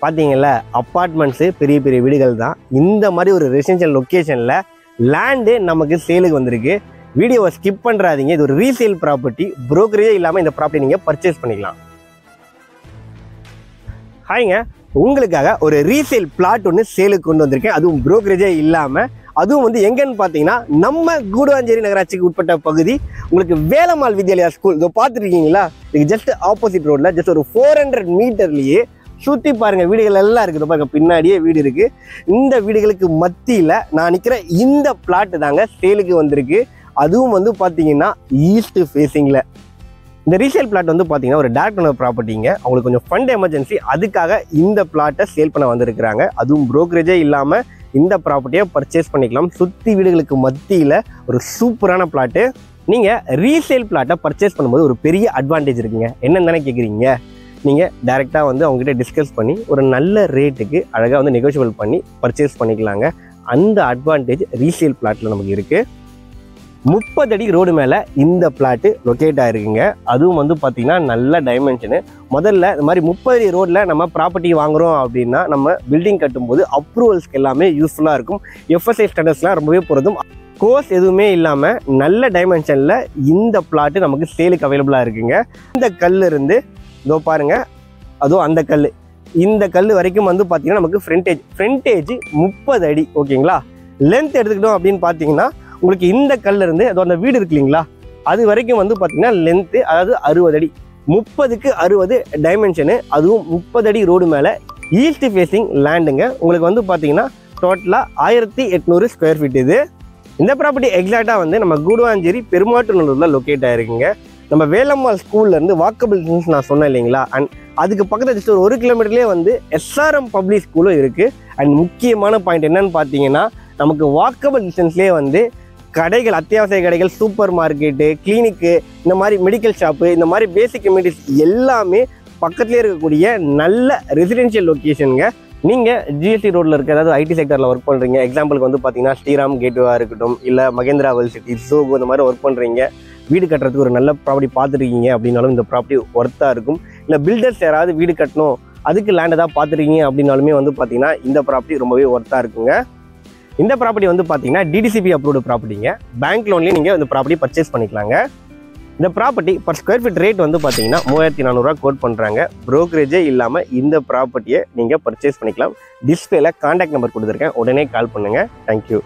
பார்த்தீங்கல்ல, apartments பெரிய பெரிய வீடுகள் தான். இந்த மாதிரி ஒரு ரெசிடென்ஷியல் லொக்கேஷனில் லேண்டு நமக்கு சேலுக்கு வந்திருக்கு. வீடியோவை ஸ்கிப் பண்ணுறாதீங்க. இது ஒரு ரீசேல் ப்ராப்பர்ட்டி. புரோக்கரேஜே இல்லாமல் இந்த ப்ராப்பர்ட்டி நீங்கள் பர்ச்சேஸ் பண்ணிக்கலாம். ஹாய்ங்க, உங்களுக்காக ஒரு ரீசேல் பிளாட் ஒன்று சேலுக்கு கொண்டு வந்திருக்கேன். அதுவும் புரோக்கரேஜே இல்லாமல். அதுவும் வந்து எங்கன்னு பார்த்தீங்கன்னா, நம்ம கூடுவாஞ்சேரி நகராட்சிக்கு உட்பட்ட பகுதி. உங்களுக்கு வேலம்மாள் வித்யாலயா ஸ்கூல் இதோ பார்த்துருக்கீங்களா? இதுக்கு ஜஸ்ட் ஆப்போசிட் ரோடில் ஜஸ்ட் ஒரு 400 மீட்டர்லேயே சுற்றி பாருங்க, வீடுகள் எல்லாம் இருக்குது. பாருங்க, பின்னாடியே வீடு இருக்கு. இந்த வீடுகளுக்கு மத்தியில் நான் நிற்கிற இந்த பிளாட் தாங்க சேலுக்கு வந்திருக்கு. அதுவும் வந்து பார்த்தீங்கன்னா ஈஸ்ட் ஃபேஸிங்கில். இந்த ரீசேல் பிளாட் வந்து பார்த்தீங்கன்னா ஒரு டேரக்ட் ஓனர் ப்ராப்பர்ட்டிங்க. அவங்களுக்கு கொஞ்சம் ஃபண்ட் எமர்ஜென்சி, அதுக்காக இந்த பிளாட்டை சேல் பண்ண வந்திருக்கிறாங்க. அதுவும் புரோக்கரேஜே இல்லாமல் இந்த ப்ராப்பர்ட்டியை பர்ச்சேஸ் பண்ணிக்கலாம். சுற்றி வீடுகளுக்கு மத்தியில் ஒரு சூப்பரான பிளாட்டு. நீங்கள் ரீசேல் பிளாட்டை பர்ச்சேஸ் பண்ணும்போது ஒரு பெரிய அட்வான்டேஜ் இருக்குங்க. என்னன்னு தானே கேட்குறீங்க? நீங்கள் டைரெக்டாக வந்து அவங்ககிட்ட டிஸ்கஸ் பண்ணி ஒரு நல்ல ரேட்டுக்கு அழகாக வந்து நெகோஷியபிள் பண்ணி பர்ச்சேஸ் பண்ணிக்கலாங்க. அந்த அட்வான்டேஜ் ரீசேல் பிளாட்டில் நமக்கு இருக்குது. 30 அடி ரோடு மேலே இந்த பிளாட்டு லொக்கேட் ஆகிருக்குங்க. அதுவும் வந்து பார்த்திங்கன்னா நல்ல டைமென்ஷனு. முதல்ல இந்த மாதிரி 30 அடி ரோட்டில் நம்ம ப்ராப்பர்ட்டி வாங்குகிறோம் அப்படின்னா நம்ம பில்டிங் கட்டும்போது அப்ரூவல்ஸ்க்கு எல்லாமே யூஸ்ஃபுல்லாக இருக்கும். எஃப்எஸ்ஐ ஸ்டாண்டர்ட்ஸ்லாம் ரொம்பவே பொருந்தும். கோர்ஸ் எதுவுமே இல்லாமல் நல்ல டைமென்ஷனில் இந்த பிளாட்டு நமக்கு சேலுக்கு அவைலபிளாக இருக்குங்க. இந்த கல் இருந்து இதோ பாருங்க, அதுவும் அந்த கல், இந்த கல் வரைக்கும் வந்து பார்த்தீங்கன்னா நமக்கு ஃப்ரண்டேஜ் 30 அடி. ஓகேங்களா? லென்த் எடுத்துக்கிட்டோம் அப்படின்னு பார்த்தீங்கன்னா உங்களுக்கு இந்த கல்ல இருந்து அதோ அந்த வீடு இருக்கு இல்லைங்களா, அது வரைக்கும் வந்து பார்த்தீங்கன்னா லென்த்து, அதாவது 60 அடி. 30க்கு 60 டைமென்ஷனு. அதுவும் 30 அடி ரோடு மேலே ஈஸ்ட் ஃபேஸிங் லேண்டுங்க. உங்களுக்கு வந்து பார்த்தீங்கன்னா டோட்டலாக 1800 ஸ்கொயர் ஃபீட். இது இந்த ப்ராப்பர்ட்டி எக்ஸாக்டாக வந்து நம்ம கூடுவாஞ்சேரி பெருமாட்டுநல்லூரில் லொக்கேட் ஆகிருக்குங்க. நம்ம வேலம்மாள் ஸ்கூல்லேருந்து வாக்கபிள் டிஸ்டன்ஸ் நான் சொன்னேன் இல்லைங்களா, அண்ட் அதுக்கு பக்கத்தில் ஜஸ்ட் ஒரு 1 கிலோமீட்டர்லேயே வந்து எஸ்ஆர்எம் பப்ளிக் ஸ்கூலும் இருக்குது. அண்ட் முக்கியமான பாயிண்ட் என்னன்னு பார்த்தீங்கன்னா, நமக்கு வாக்கபிள் டிஸ்டன்ஸ்லேயே வந்து கடைகள், அத்தியாவசிய கடைகள், சூப்பர் மார்க்கெட்டு, கிளினிக்கு, இந்த மாதிரி மெடிக்கல் ஷாப்பு, இந்த மாதிரி பேசிக் கம்யூனிட்டிஸ் எல்லாமே பக்கத்துலேயே இருக்கக்கூடிய நல்ல ரெசிடென்ஷியல் லொக்கேஷனுங்க. நீங்கள் ஜிஎஸ்டி ரோட்டில் இருக்க, அதாவது ஐடி செக்டரில் ஒர்க் பண்ணுறீங்க, எக்ஸாம்பிளுக்கு வந்து பார்த்தீங்கன்னா ஸ்ரீராம் கேட்வேவாக இருக்கட்டும், இல்லை மகேந்திரா வேர்ல்ட் சிட்டி, சோகோ, இந்த மாதிரி ஒர்க் பண்ணுறீங்க, வீடு கட்டுறதுக்கு ஒரு நல்ல ப்ராப்பர்ட்டி பார்த்துருக்கீங்க அப்படின்னாலும் இந்த ப்ராப்பர்ட்டி ஒர்த்தாக இருக்கும். இல்லை பில்டர்ஸ் யாராவது வீடு கட்டணும், அதுக்கு லேண்ட் ஏதாவது பார்த்துருக்கீங்க அப்படின்னாலுமே வந்து பார்த்தீங்கன்னா இந்த ப்ராப்பர்ட்டி ரொம்பவே ஒர்த்தாக இருக்குங்க. இந்த ப்ராப்பர்ட்டி வந்து பார்த்தீங்கன்னா டிடிசிபி அப்ரூவ்டு ப்ராப்பர்ட்டிங்க. பேங்க் லோன்லேயே நீங்கள் இந்த ப்ராப்பர்ட்டி பர்ச்சேஸ் பண்ணிக்கலாங்க. இந்த property per square feet rate வந்து பார்த்தீங்கன்னா 3400 கோட் பண்ணுறாங்க. புரோக்கரேஜே இல்லாமல் இந்த ப்ராப்பர்ட்டியை நீங்கள் பர்ச்சேஸ் பண்ணிக்கலாம். டிஸ்பிளேல கான்டாக்ட் நம்பர் கொடுத்துருக்கேன், உடனே கால் பண்ணுங்கள். தேங்க்யூ.